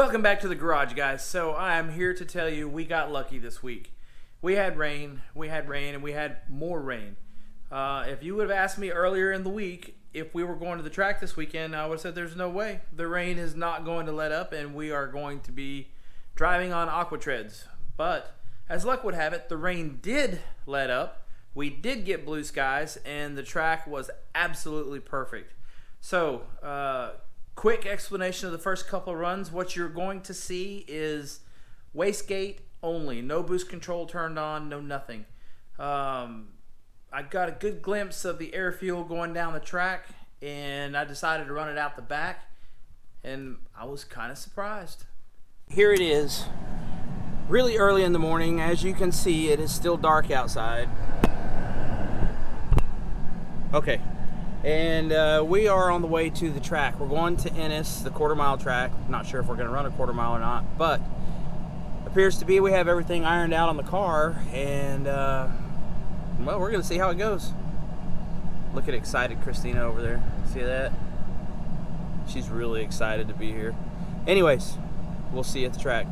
Welcome back to the garage, guys. So I am here to tell you we got lucky this week. We had rain, and we had more rain. If you would have asked me earlier in the week if we were going to the track this weekend, I would have said there's no way. The rain is not going to let up, and we are going to be driving on aqua treads. But as luck would have it, the rain did let up. We did get blue skies, and the track was absolutely perfect. So, quick explanation of the first couple of runs. What you're going to see is wastegate only. No boost control turned on, no nothing. I got a good glimpse of the air fuel going down the track, and I decided to run it out the back, and I was kind of surprised. Here it is, really early in the morning. As you can see, it is still dark outside. Okay. And we are on the way to the track. We're going to Ennis, the quarter-mile track. Not sure if we're going to run a quarter mile or not, but appears to be we have everything ironed out on the car, and well, we're going to see how it goes. Look at excited Christina over there. See that? She's really excited to be here. Anyways, we'll see you at the track.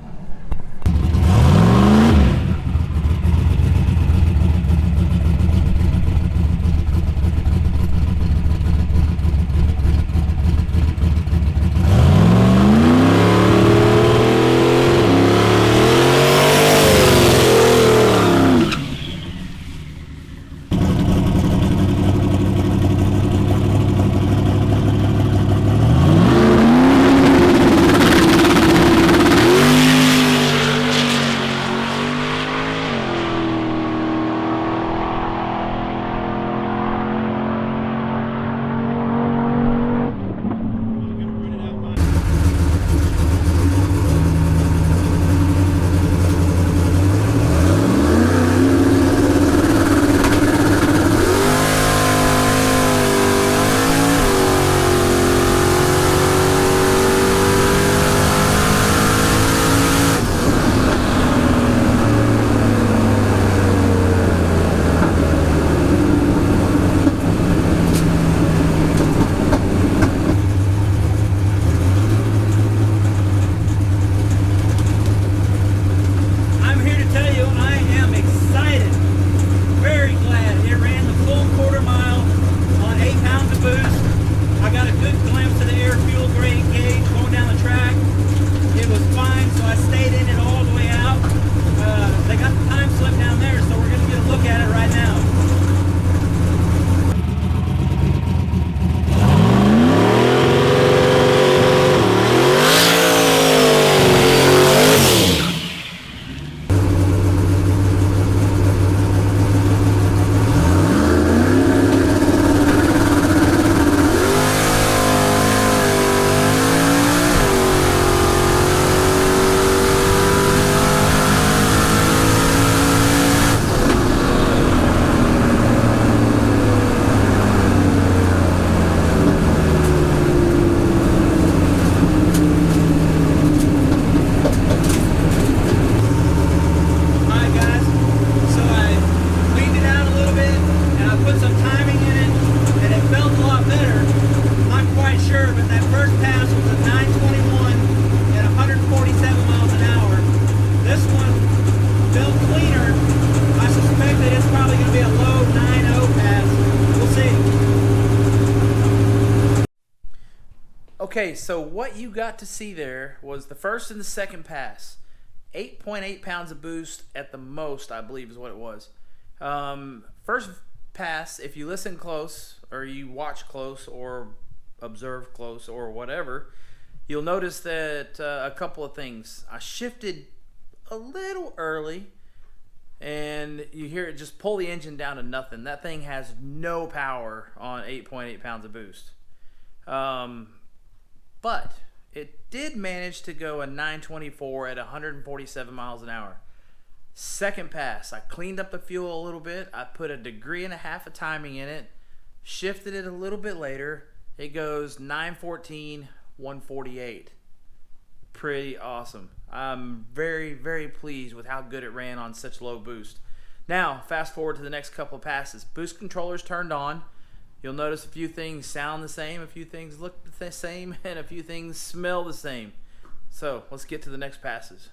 Okay, so what you got to see there was the first and the second pass. 8.8 pounds of boost at the most, I believe is what it was. First pass, if you listen close, or you watch close, or observe close, or whatever, you'll notice that a couple of things. I shifted a little early, and you hear it just pull the engine down to nothing. That thing has no power on 8.8 pounds of boost. But it did manage to go a 924 at 147 miles an hour. Second pass, I cleaned up the fuel a little bit. I put 1.5 degrees of timing in it, shifted it a little bit later. It goes 914, 148. Pretty awesome. I'm very, very pleased with how good it ran on such low boost. Now, fast forward to the next couple of passes. Boost controllers turned on. You'll notice a few things sound the same, a few things look the same, and a few things smell the same. So let's get to the next passes.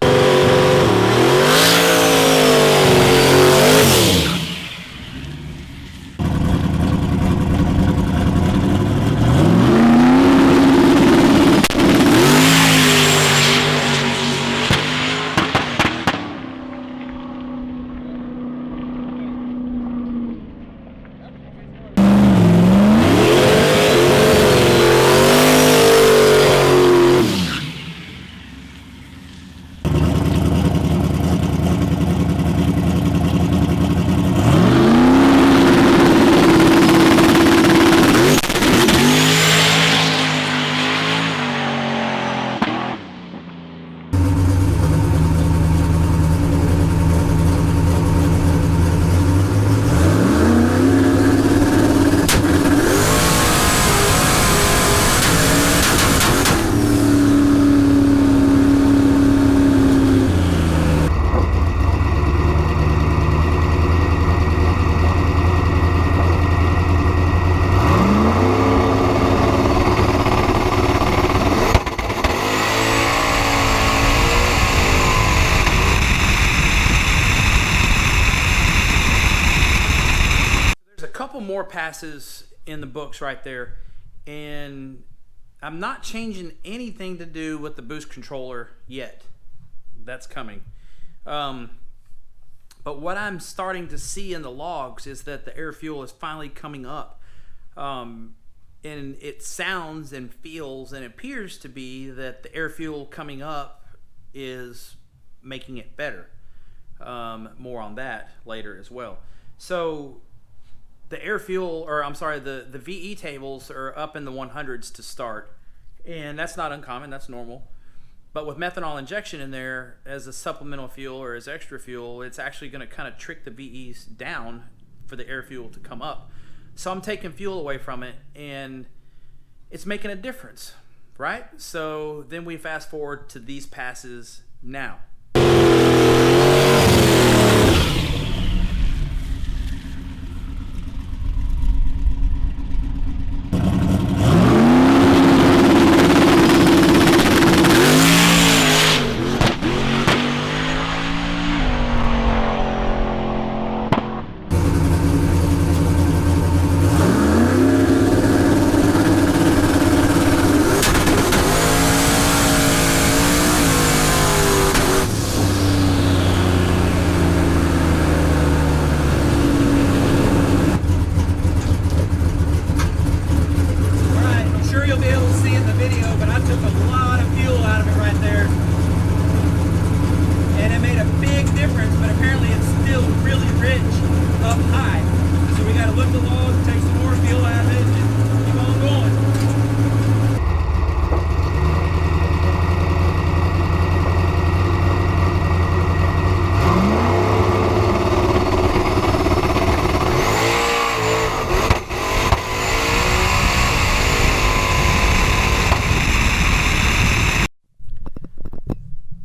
More passes in the books right there, and I'm not changing anything to do with the boost controller yet. That's coming. But what I'm starting to see in the logs is that the air fuel is finally coming up, and it sounds and feels and appears to be that the air fuel coming up is making it better. More on that later as well. So the air fuel, or I'm sorry, the VE tables are up in the 100s to start, and that's not uncommon, that's normal. But with methanol injection in there as a supplemental fuel or as extra fuel, it's actually going to kind of trick the VEs down for the air fuel to come up. So I'm taking fuel away from it, and it's making a difference, right? So then we fast forward to these passes now.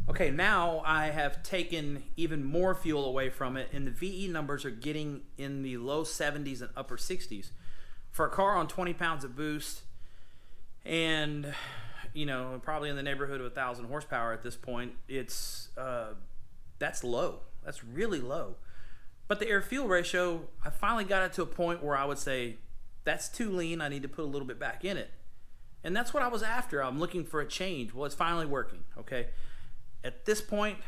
Okay, now I have taken even more fuel away from it, and the VE numbers are getting in the low 70s and upper 60s. For a car on 20 pounds of boost, and probably in the neighborhood of 1,000 horsepower at this point, it's that's low. That's really low. But the air fuel ratio, I finally got it to a point where I would say that's too lean. I need to put a little bit back in it, and that's what I was after. I'm looking for a change. Well, it's finally working. Okay. At this point,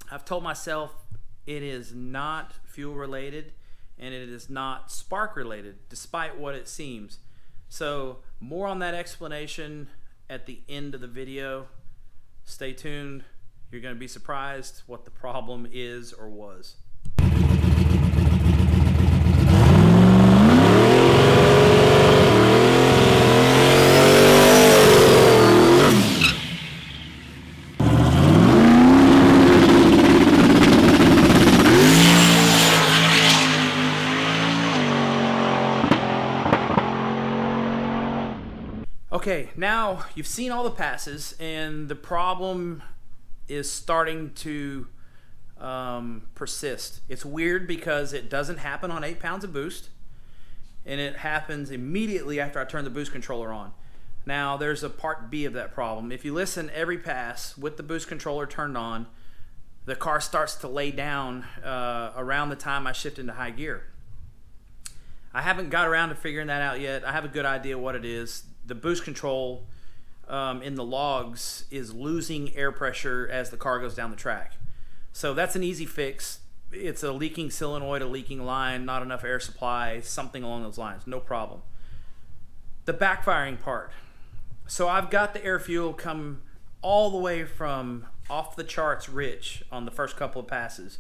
I've told myself it is not fuel related and it is not spark related, despite what it seems. So more on that explanation at the end of the video. Stay tuned. You're going to be surprised what the problem is or was. Okay, now you've seen all the passes, and the problem is starting to persist. It's weird because it doesn't happen on 8 pounds of boost, and it happens immediately after I turn the boost controller on. Now, there's a part B of that problem. If you listen every pass with the boost controller turned on, the car starts to lay down around the time I shift into high gear. I haven't got around to figuring that out yet. I have a good idea what it is. The boost control in the logs is losing air pressure as the car goes down the track. So that's an easy fix. It's a leaking solenoid, a leaking line, not enough air supply, something along those lines. No problem. The backfiring part. So I've got the air fuel come all the way from off the charts rich on the first couple of passes.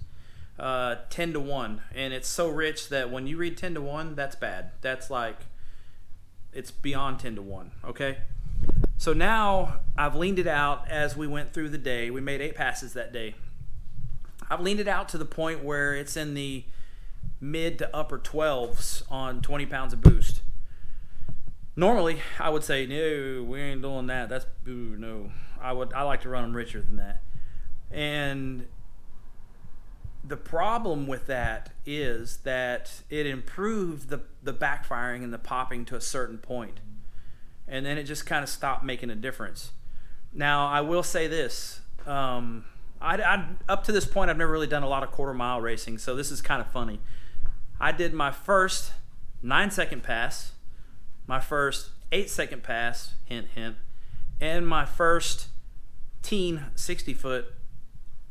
10 to 1. And it's so rich that when you read 10 to 1, that's bad. That's like, it's beyond 10 to 1, okay? So now I've leaned it out as we went through the day. We made 8 passes that day. I've leaned it out to the point where it's in the mid to upper 12s on 20 pounds of boost. Normally, I would say, no, we ain't doing that. That's, ooh, no. I like to run them richer than that. And the problem with that is that it improved the backfiring and the popping to a certain point. And then it just kind of stopped making a difference. Now, I will say this. Up to this point, I've never really done a lot of quarter-mile racing, so this is kind of funny. I did my first 9-second pass, my first 8-second pass, hint, hint, and my first teen 60-foot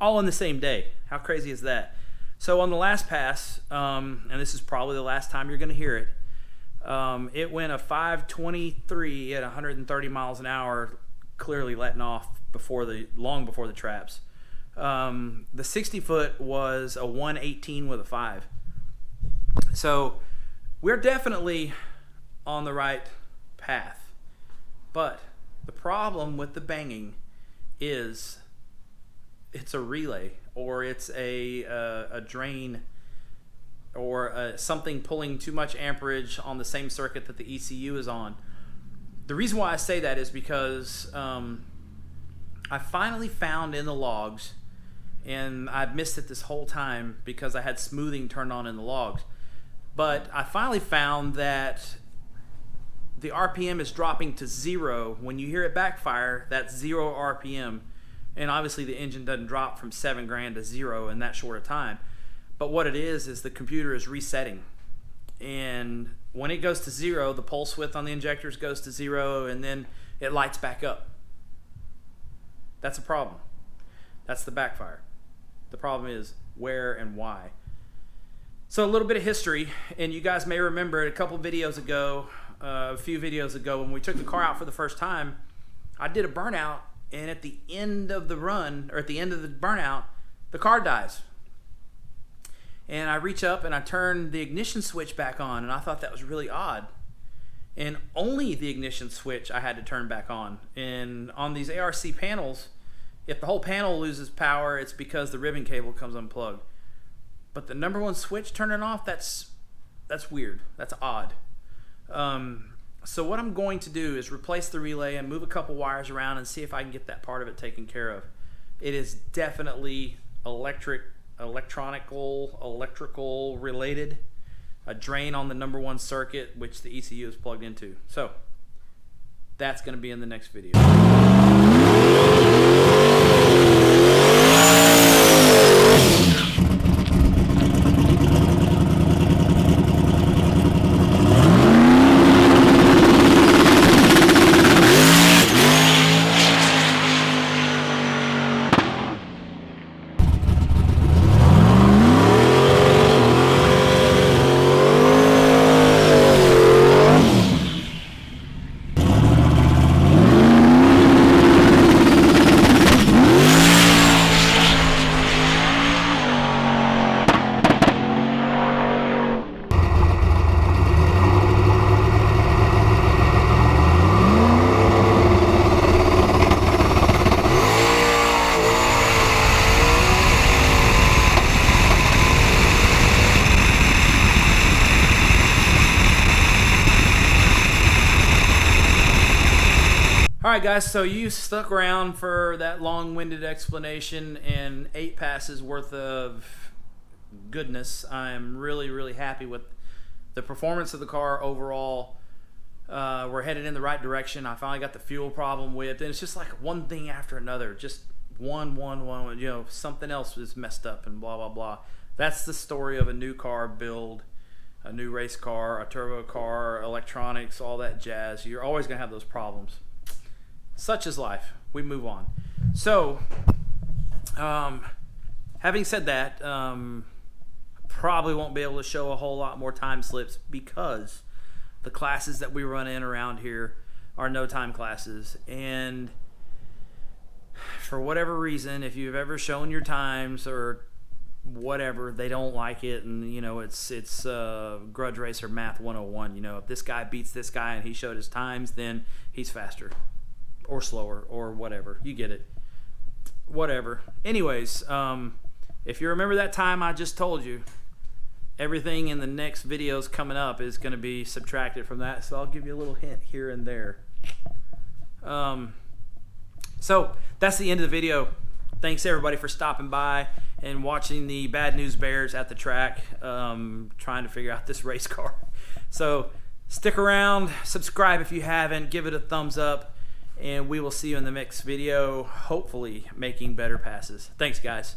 all in the same day. How crazy is that? So on the last pass, and this is probably the last time you're going to hear it, it went a 5:23 at 130 miles an hour, clearly letting off long before the traps. The 60-foot was a 1:18 with a 5. So we're definitely on the right path. But the problem with the banging is it's a relay, or it's a drain, or something pulling too much amperage on the same circuit that the ECU is on. The reason why I say that is because I finally found in the logs, and I've missed it this whole time because I had smoothing turned on in the logs, but I finally found that the RPM is dropping to 0. When you hear it backfire, that's 0 RPM. And obviously the engine doesn't drop from 7 grand to 0 in that short a time. But what it is the computer is resetting. And when it goes to 0, the pulse width on the injectors goes to 0, and then it lights back up. That's a problem. That's the backfire. The problem is where and why. So a little bit of history, and you guys may remember a few videos ago, when we took the car out for the first time, I did a burnout, and at the end of the run, or at the end of the burnout, the car dies. And I reach up and I turn the ignition switch back on, and I thought that was really odd. And only the ignition switch I had to turn back on. And on these ARC panels, if the whole panel loses power, it's because the ribbon cable comes unplugged. But the number one switch turning off, that's weird. That's odd. So what I'm going to do is replace the relay and move a couple wires around and see if I can get that part of it taken care of. It is definitely electrical related. A drain on the number one circuit, which the ECU is plugged into. So that's going to be in the next video. Alright guys, so you stuck around for that long-winded explanation and 8 passes worth of goodness. I am really, really happy with the performance of the car overall. We're headed in the right direction. I finally got the fuel problem whipped, and it's just like one thing after another. Just one. You know, something else is messed up and blah blah blah. That's the story of a new car build, a new race car, a turbo car, electronics, all that jazz. You're always gonna have those problems. Such is life. We move on. So, having said that, probably won't be able to show a whole lot more time slips because the classes that we run in around here are no time classes. And for whatever reason, if you've ever shown your times or whatever, they don't like it. And, you know, it's Grudge Racer Math 101. You know, if this guy beats this guy and he showed his times, then he's faster or slower or whatever. You get it. Whatever. Anyways, if you remember that time I just told you, everything in the next videos coming up is going to be subtracted from that, so I'll give you a little hint here and there. So that's the end of the video. Thanks everybody for stopping by and watching the Bad News Bears at the track, trying to figure out this race car. So stick around, subscribe if you haven't, give it a thumbs up, and we will see you in the next video, hopefully making better passes. Thanks guys.